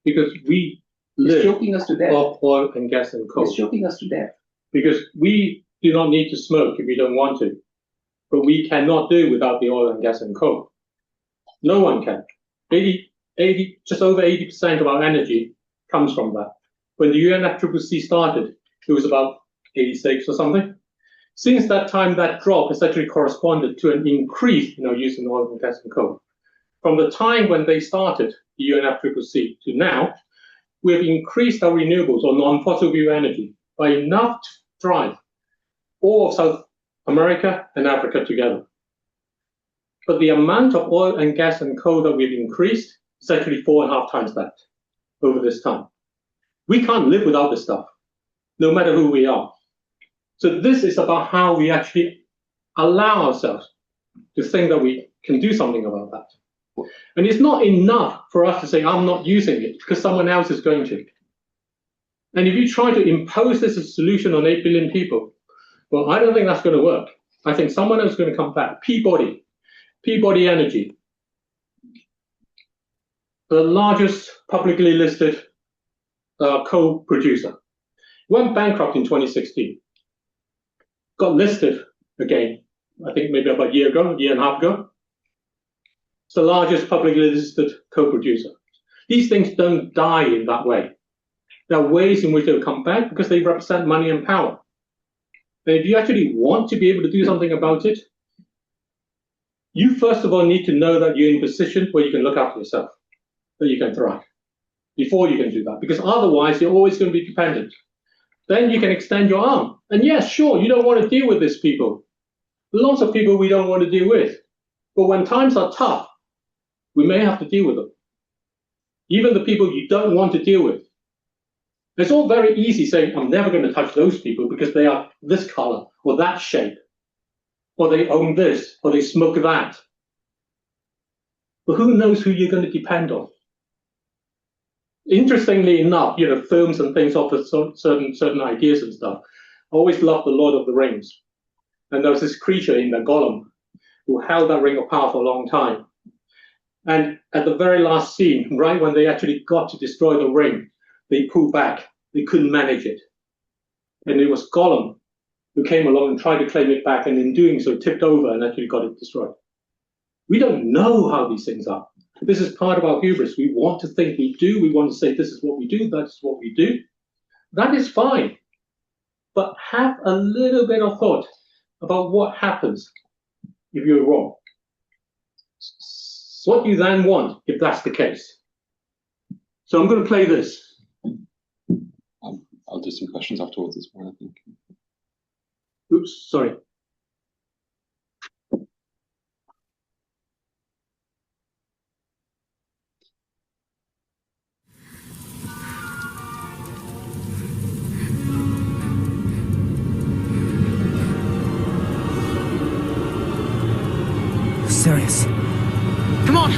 Because we live It's choking us to death. off oil and gas and coal. It's choking us to death. Because we do not need to smoke if we don't want to. But we cannot do without the oil and gas and coal. No one can. Just over 80% of our energy comes from that. When the UNFCCC started, it was about 86 or something. Since that time, that drop has actually corresponded to an increase in our use in oil and gas and coal. From the time when they started the UNFCCC to now, we have increased our renewables or non-fossil fuel energy by enough to drive all of South America and Africa together. But the amount of oil and gas and coal that we've increased is actually 4.5 times that over this time. We can't live without this stuff, no matter who we are. So this is about how we actually allow ourselves to think that we can do something about that. And it's not enough for us to say, I'm not using it, because someone else is going to. And if you try to impose this as a solution on 8 billion people, well, I don't think that's going to work. I think someone else is going to come back. Peabody Energy, the largest publicly listed coal producer, went bankrupt in 2016. Got listed again, I think maybe about a year and a half ago. It's the largest publicly listed coal producer. These things don't die in that way. There are ways in which they'll come back because they represent money and power. And if you actually want to be able to do something about it, you first of all need to know that you're in a position where you can look after yourself, that you can thrive, before you can do that. Because otherwise, you're always going to be dependent. Then you can extend your arm. And yes, sure, you don't want to deal with these people. Lots of people we don't want to deal with. But when times are tough, we may have to deal with them. Even the people you don't want to deal with. It's all very easy saying, I'm never going to touch those people because they are this color or that shape, or they own this, or they smoke that. But who knows who you're going to depend on? Interestingly enough, films and things offer certain ideas and stuff. I always loved The Lord of the Rings. And there was this creature in the Gollum who held that ring of power for a long time. And at the very last scene, right when they actually got to destroy the ring, they pulled back. They couldn't manage it. And it was Gollum who came along and tried to claim it back, and in doing so, tipped over and actually got it destroyed. We don't know how these things are. This is part of our hubris. We want to think we do. We want to say, this is what we do. That's what we do. That is fine. But have a little bit of thought about what happens if you're wrong. What do you then want if that's the case? So I'm going to play this. I'll do some questions afterwards as well, I think. Oops, sorry. Serious. Come on!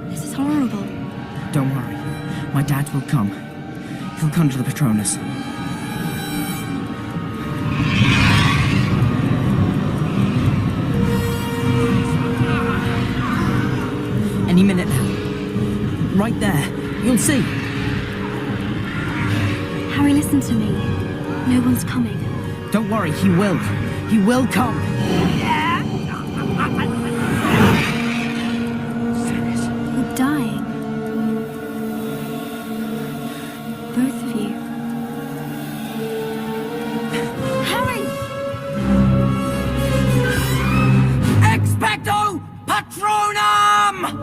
This is horrible. Don't worry. My dad will come. He'll conjure the Patronus. Any minute now. Right there. You'll see. Harry, listen to me. No one's coming. Don't worry, he will. He will come. You're dying. Both of you. Harry! Expecto Patronum!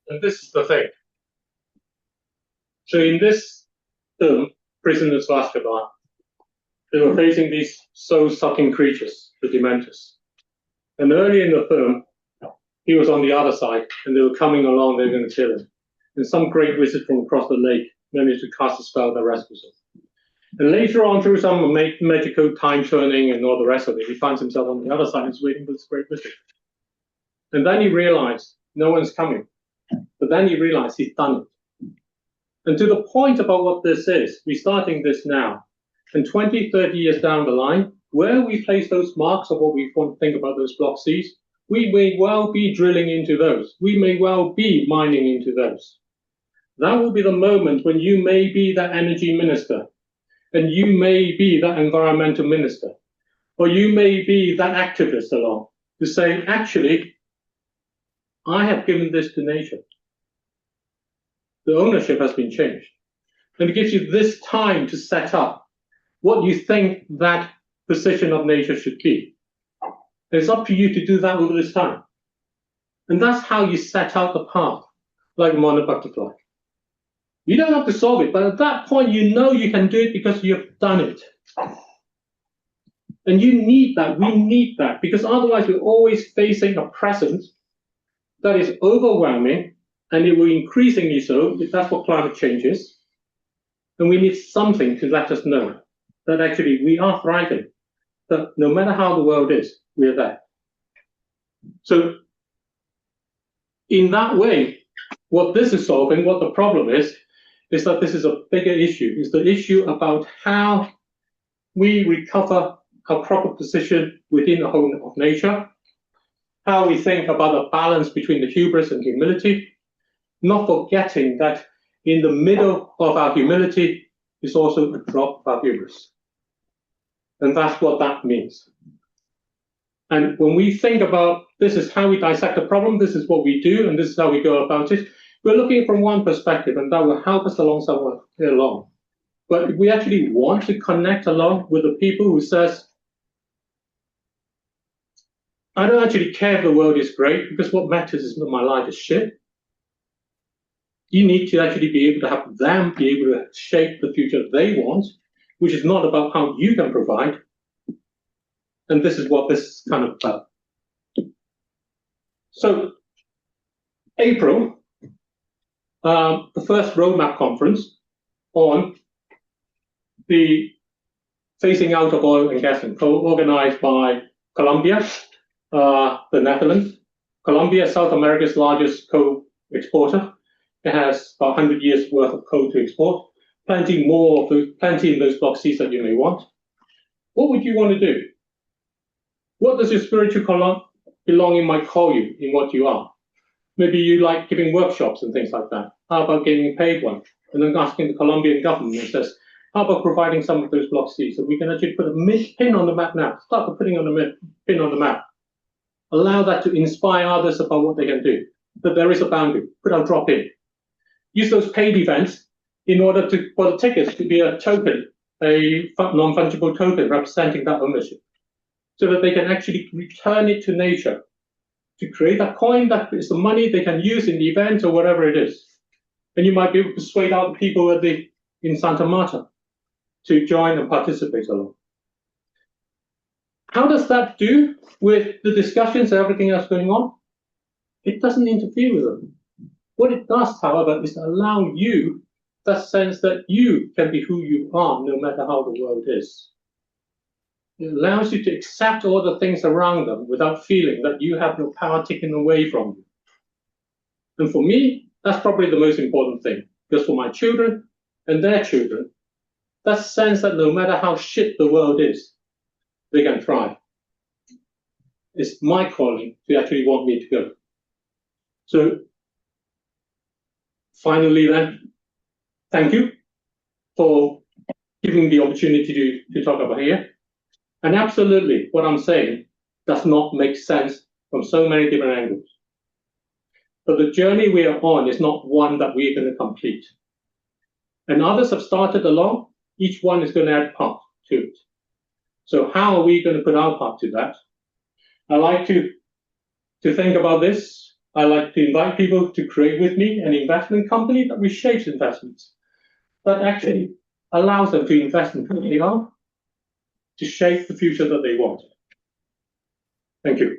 And this is the thing. So in this film, Prisoners of Azkaban, they were facing these soul-sucking creatures, the Dementors. And early in the film, he was on the other side, and they were coming along, they were going to kill him. And some great wizard from across the lake managed to cast a spell that rescues him. And later on, through some magical time turning and all the rest of it, he finds himself on the other side and is waiting for this great wizard. And then he realized no one's coming. But then he realized he's done it. And to the point about what this is, we're starting this now. And 20, 30 years down the line, where we place those marks of what we want to think about those block Cs, we may well be drilling into those. We may well be mining into those. That will be the moment when you may be that energy minister, and you may be that environmental minister, or you may be that activist along to say, actually, I have given this to nature. The ownership has been changed. And it gives you this time to set up what you think that position of nature should be. It's up to you to do that over this time. And that's how you set out the path, like a monarch butterfly. You don't have to solve it, but at that point, you know you can do it because you've done it. And you need that, we need that, because otherwise we're always facing a present that is overwhelming, and it will increasingly so, if that's what climate change is. And we need something to let us know that actually we are thriving, that no matter how the world is, we're there. So in that way, what this is solving, what the problem is that this is a bigger issue. It's the issue about how we recover our proper position within the whole of nature, how we think about the balance between the hubris and humility, not forgetting that in the middle of our humility is also a drop of our hubris. And that's what that means. And when we think about this is how we dissect the problem, this is what we do, and this is how we go about it, we're looking from one perspective, and that will help us along somewhere along. But if we actually want to connect along with the people who says, I don't actually care if the world is great, because what matters is that my life is shit. You need to actually be able to have them be able to shape the future they want, which is not about how you can provide. And this is what this is kind of about. So, April, the first roadmap conference on the phasing out of oil and gas and coal, organized by Colombia, the Netherlands. Colombia is South America's largest coal exporter. It has about 100 years worth of coal to export, plenty in those block Cs that you may want. What would you want to do? What does your spiritual belonging might call you in what you are? Maybe you like giving workshops and things like that. How about getting a paid one? And then asking the Colombian government and says, how about providing some of those block Cs so we can actually put a pin on the map now? Start putting on the pin on the map. Allow that to inspire others about what they can do. That there is a boundary. Put a drop in. Use those paid events in order for the tickets to be a token, a non-fungible token representing that ownership, so that they can actually return it to nature, to create a coin that is the money they can use in the event or whatever it is. And you might be able to persuade out people in Santa Marta to join and participate along. How does that do with the discussions and everything else going on? It doesn't interfere with them. What it does, however, is allow you that sense that you can be who you are no matter how the world is. It allows you to accept all the things around them without feeling that you have no power taken away from you. And for me, that's probably the most important thing, because for my children and their children, that sense that no matter how shit the world is, they can thrive. It's my calling to actually want me to go. So, finally then, thank you for giving me the opportunity to talk about here. And absolutely, what I'm saying does not make sense from so many different angles. But the journey we are on is not one that we're going to complete. And others have started along, each one is going to add part to it. So how are we going to put our part to that? I like to think about this. I like to invite people to create with me an investment company that reshapes investments. that actually allows them to invest in who they are, to shape the future that they want. Thank you.